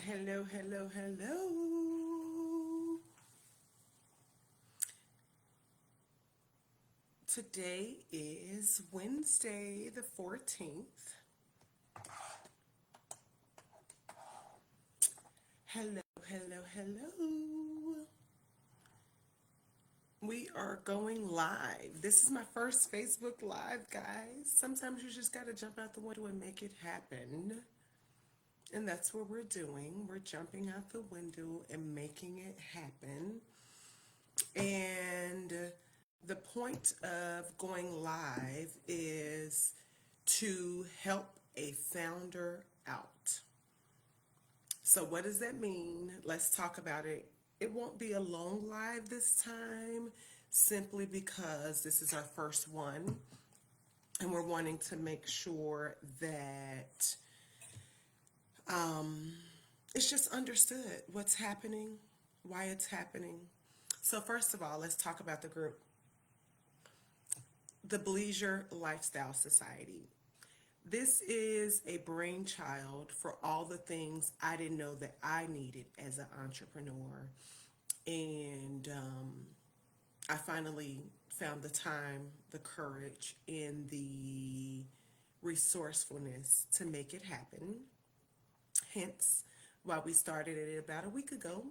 Hello, hello, hello. Today is Wednesday, the 14th. Hello, hello, hello. We are going live. This is my first Facebook Live, guys. Sometimes you just got to jump out the window and make it happen. And that's what we're doing. We're jumping out the window and making it happen. And the point of going live is to help a founder out. So, what does that mean? Let's talk about it. It won't be a long live this time simply because this is our first one and we're wanting to make sure that it's just understood what's happening, why it's happening. So, first of all, let's talk about the group, the Bleisure Lifestyle Society. This is a brainchild for all the things I didn't know that I needed as an entrepreneur. And I finally found the time, the courage, and the resourcefulness to make it happen. Hence, why we started it about a week ago.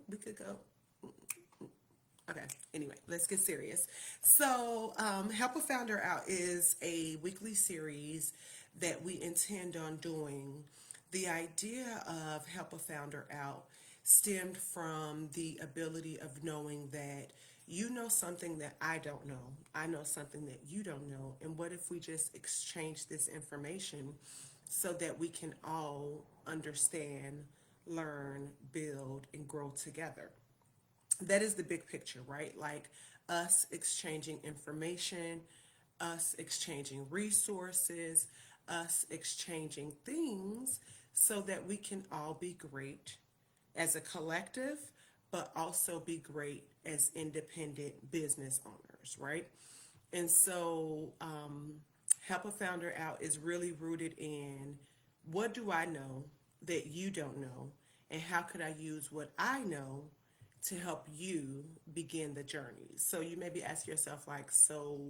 Okay, anyway, let's get serious. So, Help a Founder Out is a weekly series that we intend on doing. The idea of Help a Founder Out stemmed from the ability of knowing that you know something that I don't know. I know something that you don't know. And what if we just exchange this information so that we can all understand, learn, build, and grow together? That is the big picture, right? Like us exchanging information, us exchanging resources, us exchanging things so that we can all be great as a collective, but also be great as independent business owners, right? And so, Help a Founder Out is really rooted in what do I know that you don't know, and how could I use what I know to help you begin the journey. So you may be asking yourself, like, so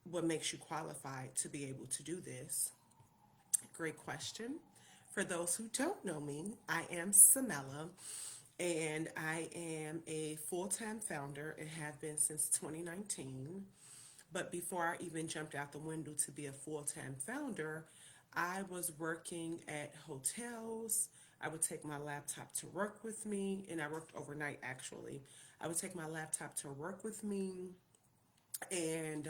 what makes you qualified to be able to do this? Great question. For those who don't know me, I am Samela, and I am a full-time founder and have been since 2019. But before I even jumped out the window to be a full-time founder, I was working at hotels. I would take my laptop to work with me, and I worked overnight actually. I would take my laptop to work with me and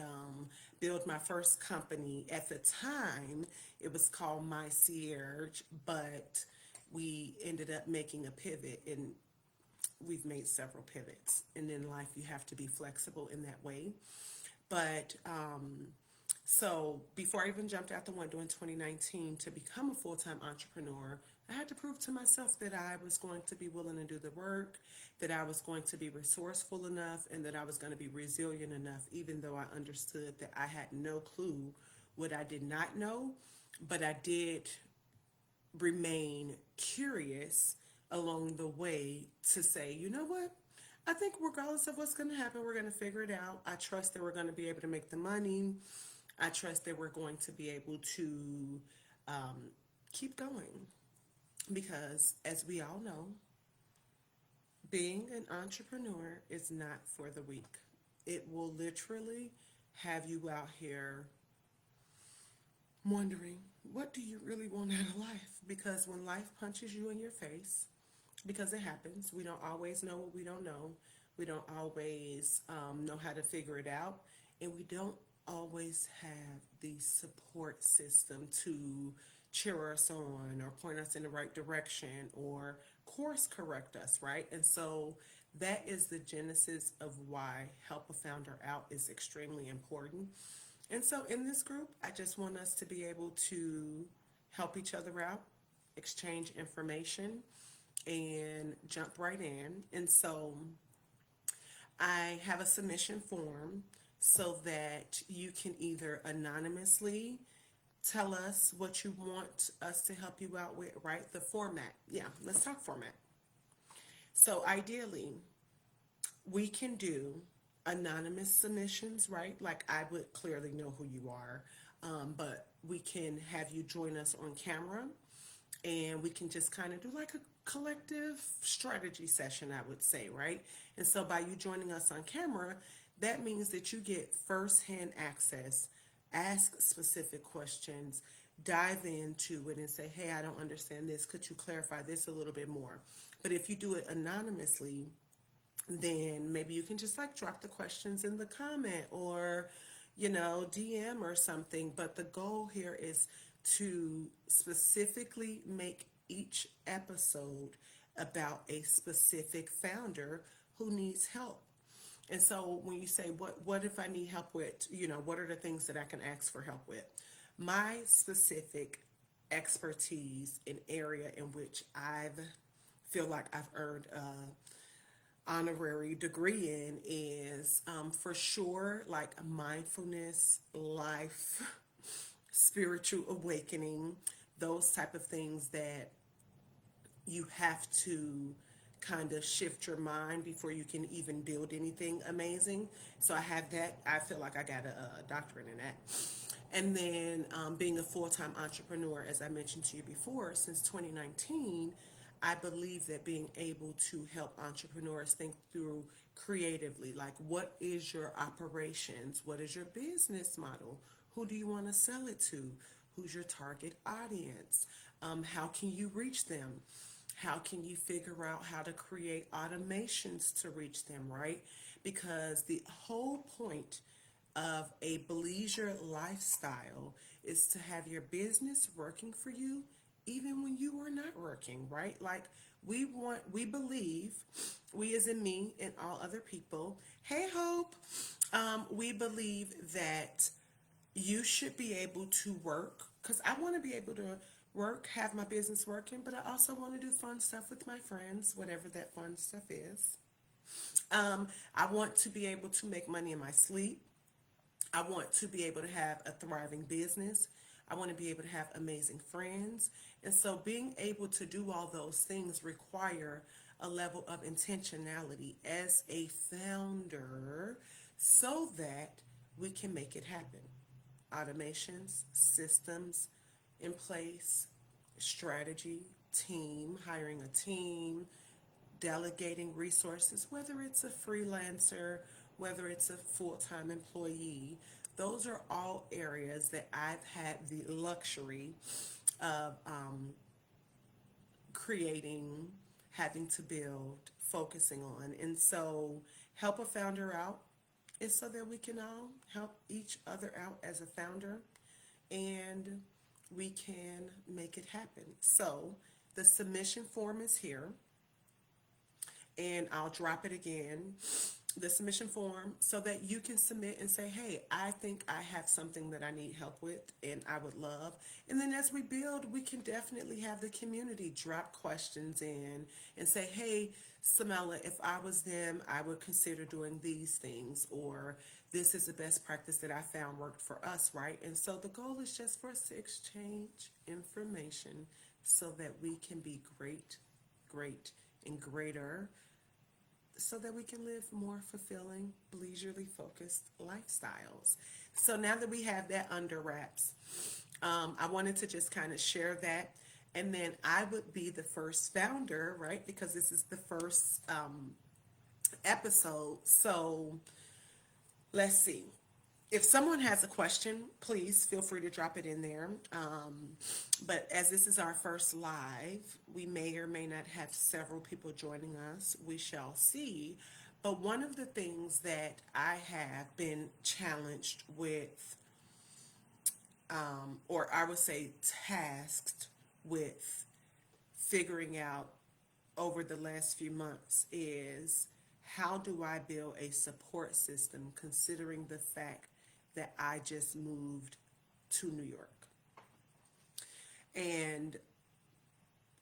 build my first company. At the time, it was called My Cierge, but we ended up making a pivot, and we've made several pivots. And in life, you have to be flexible in that way. But so before I even jumped out the window in 2019 to become a full-time entrepreneur, I had to prove to myself that I was going to be willing to do the work, that I was going to be resourceful enough, and that I was going to be resilient enough, even though I understood that I had no clue what I did not know. But I did remain curious along the way to say, you know what? I think regardless of what's going to happen, we're going to figure it out. I trust that we're going to be able to make the money. I trust that we're going to be able to keep going. Because as we all know, being an entrepreneur is not for the weak. It will literally have you out here wondering, what do you really want out of life? Because when life punches you in your face, because it happens, we don't always know what we don't know. We don't always know how to figure it out. And we don't always have the support system to cheer us on or point us in the right direction or course correct us, right? And so that is the genesis of why Help a Founder Out is extremely important. And so in this group, I just want us to be able to help each other out, exchange information, and jump right in. And so I have a submission form so that you can either anonymously tell us what you want us to help you out with, right? The format. Yeah, let's talk format. So ideally, we can do anonymous submissions, right? Like I would clearly know who you are, but we can have you join us on camera and we can just kind of do like a collective strategy session, I would say, right? And so by you joining us on camera, that means that you get firsthand access, ask specific questions, dive into it and say, hey, I don't understand this. Could you clarify this a little bit more? But if you do it anonymously, then maybe you can just like drop the questions in the comment or, DM or something. But the goal here is to specifically make each episode about a specific founder who needs help. And so when you say, what if I need help with, what are the things that I can ask for help with? My specific expertise in area in which I've feel like I've earned honorary degree in is for sure like mindfulness, life, spiritual awakening, those type of things that you have to kind of shift your mind before you can even build anything amazing. So I have that. I feel like I got a doctorate in that. And then being a full-time entrepreneur, as I mentioned to you before, since 2019, I believe that being able to help entrepreneurs think through creatively, like what is your operations? What is your business model? Who do you want to sell it to? Who's your target audience? How can you reach them? How can you figure out how to create automations to reach them, right? Because the whole point of a Bleisure lifestyle is to have your business working for you even when you are not working, right? Like we believe, we as in me and all other people, hey Hope, we believe that you should be able to work because I want to be able to work, have my business working, but I also want to do fun stuff with my friends, whatever that fun stuff is. I want to be able to make money in my sleep. I want to be able to have a thriving business. I want to be able to have amazing friends. And so being able to do all those things require a level of intentionality as a founder so that we can make it happen. Automations, systems in place, strategy, team, hiring a team, delegating resources, whether it's a freelancer, whether it's a full-time employee. Those are all areas that I've had the luxury of creating, having to build, focusing on. And so help a founder out is so that we can all help each other out as a founder and we can make it happen. So the submission form is here and I'll drop it again, the submission form, so that you can submit and say, hey, I think I have something that I need help with and I would love. And then as we build, we can definitely have the community drop questions in and say, hey, Samela, if I was them, I would consider doing these things, or this is the best practice that I found worked for us, right? And so the goal is just for us to exchange information so that we can be great, and greater so that we can live more fulfilling, leisurely focused lifestyles. So now that we have that under wraps, I wanted to just kind of share that. And then I would be the first founder, right? Because this is the first episode. So let's see. If someone has a question, please feel free to drop it in there. But as this is our first live, we may or may not have several people joining us. We shall see. But one of the things that I have been challenged with, or I would say tasked with figuring out over the last few months is how do I build a support system considering the fact that I just moved to New York. And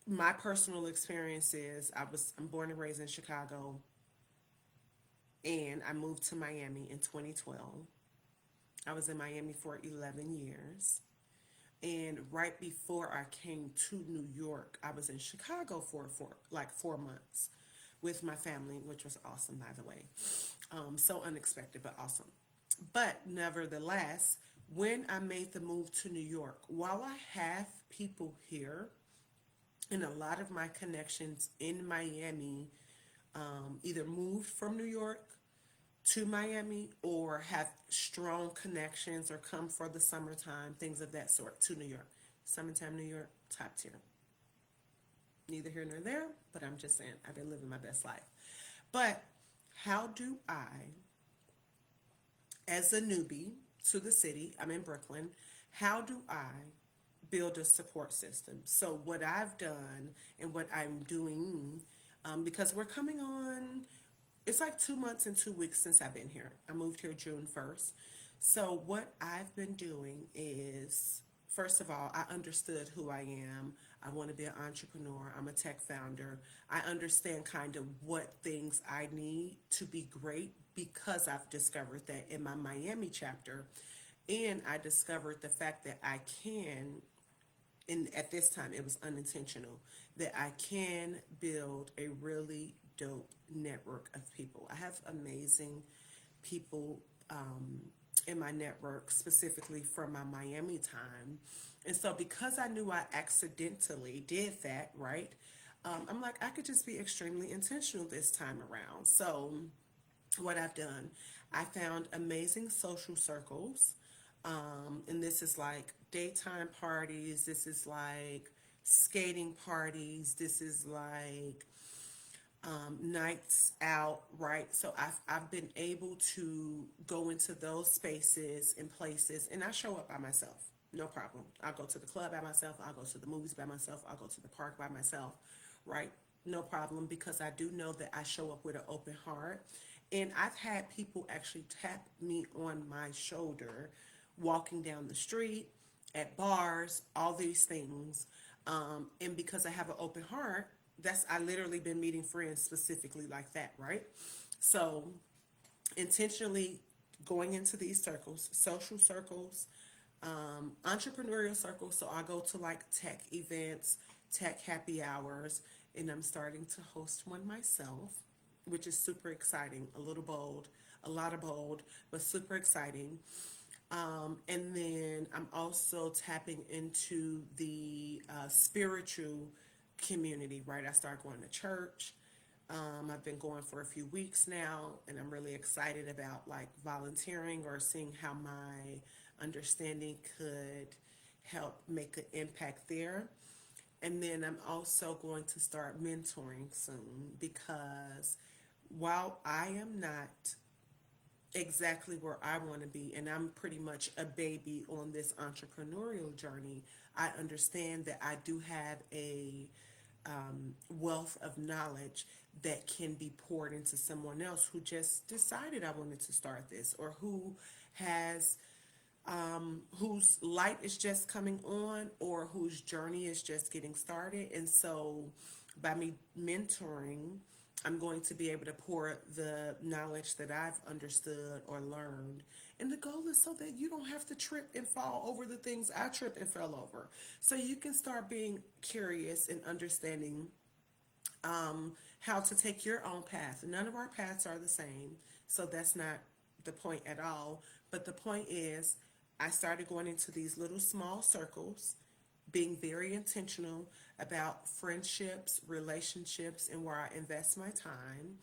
my personal experience is I'm born and raised in Chicago and I moved to Miami in 2012. I was in Miami for 11 years. And right before I came to New York, I was in Chicago for like 4 months with my family, which was awesome, by the way. So unexpected, but awesome. But nevertheless, when I made the move to New York, while I have people here and a lot of my connections in Miami either moved from New York to Miami or have strong connections or come for the summertime, things of that sort to New York. Summertime New York, top tier. Neither here nor there, but I'm just saying I've been living my best life. But how do I, as a newbie to the city, I'm in Brooklyn, how do I build a support system? So, what I've done and what I'm doing, because we're coming on, it's like 2 months and 2 weeks since I've been here. I moved here June 1st. So, what I've been doing is, first of all, I understood who I am. I want to be an entrepreneur. I'm a tech founder. I understand kind of what things I need to be great because I've discovered that in my Miami chapter. And I discovered the fact that I can, and at this time it was unintentional, that I can build a really dope network of people. I have amazing people in my network, specifically from my Miami time. And so, because I knew I accidentally did that, right? I'm like, I could just be extremely intentional this time around. So, what I've done, I found amazing social circles. And this is like daytime parties, this is like skating parties, this is like nights out, right? So I've been able to go into those spaces and places, and I show up by myself, no problem. I'll go to the club by myself, I'll go to the movies by myself, I'll go to the park by myself, right? No problem, because I do know that I show up with an open heart. And I've had people actually tap me on my shoulder walking down the street, at bars, all these things. And because I have an open heart, that's I literally been meeting friends specifically like that, right? So intentionally going into these circles, social circles, entrepreneurial circles. So I go to like tech events, tech happy hours, and I'm starting to host one myself, which is super exciting. A little bold, a lot of bold, but super exciting. And then I'm also tapping into the spiritual community, right? I started going to church. I've been going for a few weeks now, and I'm really excited about like volunteering or seeing how my understanding could help make an impact there. And then I'm also going to start mentoring soon, because while I am not exactly where I want to be, and I'm pretty much a baby on this entrepreneurial journey, I understand that I do have a wealth of knowledge that can be poured into someone else who just decided I wanted to start this, or who has whose light is just coming on, or whose journey is just getting started. And so by me mentoring, I'm going to be able to pour the knowledge that I've understood or learned. And the goal is so that you don't have to trip and fall over the things I tripped and fell over. So you can start being curious and understanding how to take your own path. None of our paths are the same, so that's not the point at all. But the point is, I started going into these little small circles, being very intentional about friendships, relationships, and where I invest my time.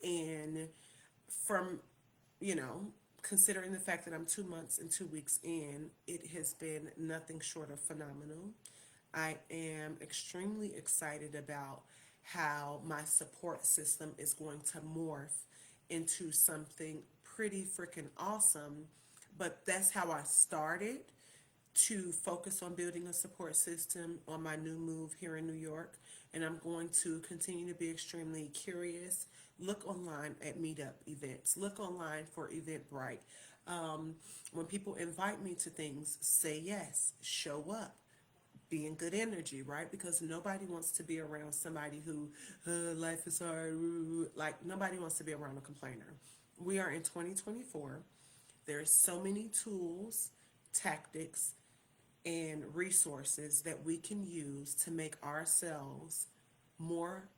And from, you know, considering the fact that I'm 2 months and 2 weeks in, it has been nothing short of phenomenal. I am extremely excited about how my support system is going to morph into something pretty freaking awesome. But that's how I started to focus on building a support system on my new move here in New York. And I'm going to continue to be extremely curious. Look online at meetup events, look online for Eventbrite. When people invite me to things, say yes, show up, be in good energy, right? Because nobody wants to be around somebody who, life is hard. Like, nobody wants to be around a complainer. We are in 2024. There's so many tools, tactics, and resources that we can use to make ourselves more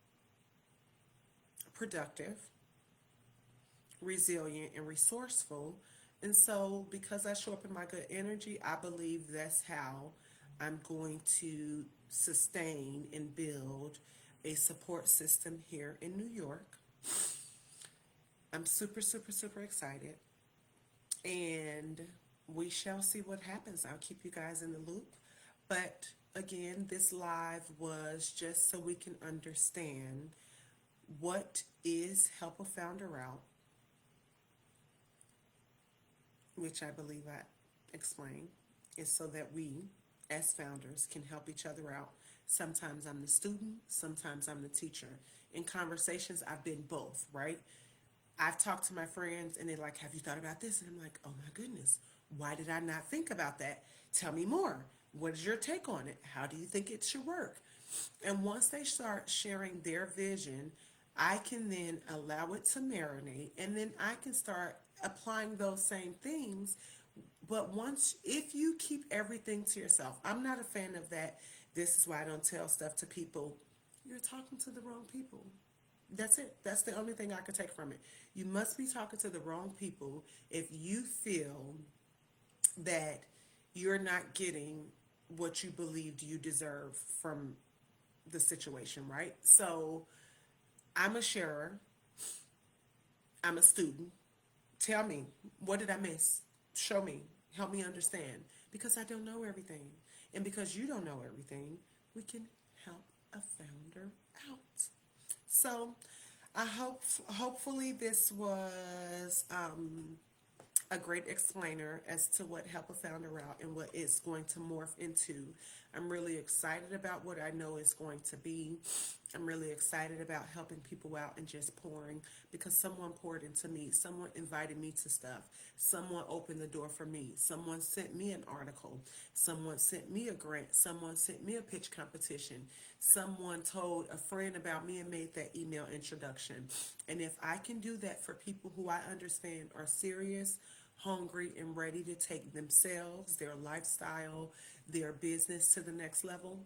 productive, resilient, and resourceful. And so, because I show up in my good energy, I believe that's how I'm going to sustain and build a support system here in New York. I'm super, super, super excited. And we shall see what happens. I'll keep you guys in the loop. But again, this live was just so we can understand what is Help a Founder Out, which I believe I explained, is so that we, as founders, can help each other out. Sometimes I'm the student, sometimes I'm the teacher. In conversations, I've been both, right? I've talked to my friends and they're like, have you thought about this? And I'm like, oh my goodness, why did I not think about that? Tell me more. What is your take on it? How do you think it should work? And once they start sharing their vision, I can then allow it to marinate and then I can start applying those same things. But once, if you keep everything to yourself, I'm not a fan of that. This is why I don't tell stuff to people. You're talking to the wrong people. That's it. That's the only thing I could take from it. You must be talking to the wrong people if you feel that you're not getting what you believed you deserve from the situation, right? So I'm a sharer, I'm a student. Tell me, what did I miss? Show me, help me understand. Because I don't know everything. And because you don't know everything, we can help a founder out. So I hope, hopefully this was a great explainer as to what Help a Founder Out and what it's going to morph into. I'm really excited about what I know it's going to be. I'm really excited about helping people out and just pouring because someone poured into me. Someone invited me to stuff. Someone opened the door for me. Someone sent me an article. Someone sent me a grant. Someone sent me a pitch competition. Someone told a friend about me and made that email introduction. And if I can do that for people who I understand are serious, hungry, and ready to take themselves, their lifestyle, their business to the next level,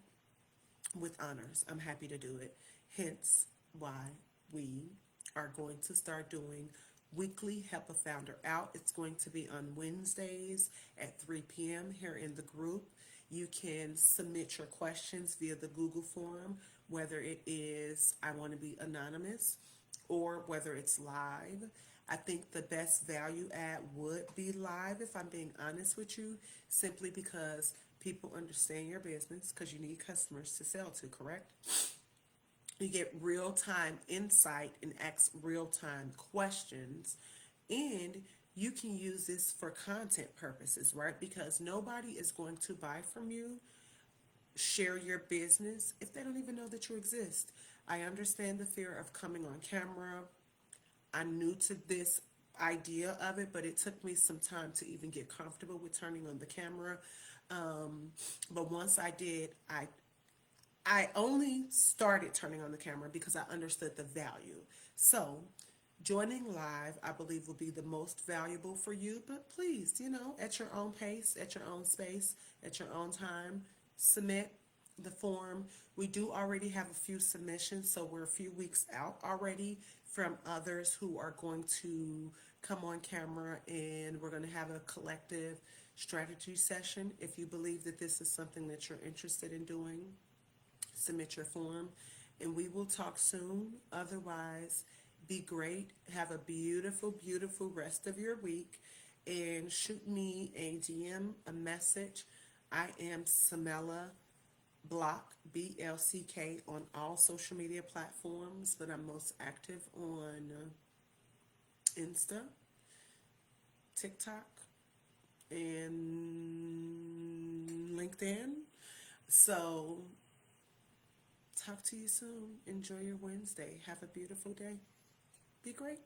with honors, I'm happy to do it. Hence why we are going to start doing weekly Help a Founder Out. It's going to be on Wednesdays at 3 p.m. here in the group. You can submit your questions via the Google form, whether it is I want to be anonymous or whether it's live. I think the best value add would be live, if I'm being honest with you, simply because people understand your business because you need customers to sell to, correct? You get real time insight and ask real time questions, and you can use this for content purposes, right? Because nobody is going to buy from you, share your business if they don't even know that you exist. I understand the fear of coming on camera. I'm new to this idea of it, but it took me some time to even get comfortable with turning on the camera. But once I did, I only started turning on the camera because I understood the value. So joining live, I believe, will be the most valuable for you. But please, at your own pace, at your own space, at your own time, submit the form. We do already have a few submissions, so we're a few weeks out already from others who are going to come on camera, and we're going to have a collective strategy session. If you believe that this is something that you're interested in doing, submit your form, and we will talk soon. Otherwise, be great. Have a beautiful, beautiful rest of your week, and shoot me a DM, a message. I am Samela Block, BLCK, on all social media platforms, but I'm most active on Insta, TikTok, and LinkedIn. So, talk to you soon. Enjoy your Wednesday. Have a beautiful day. Be great.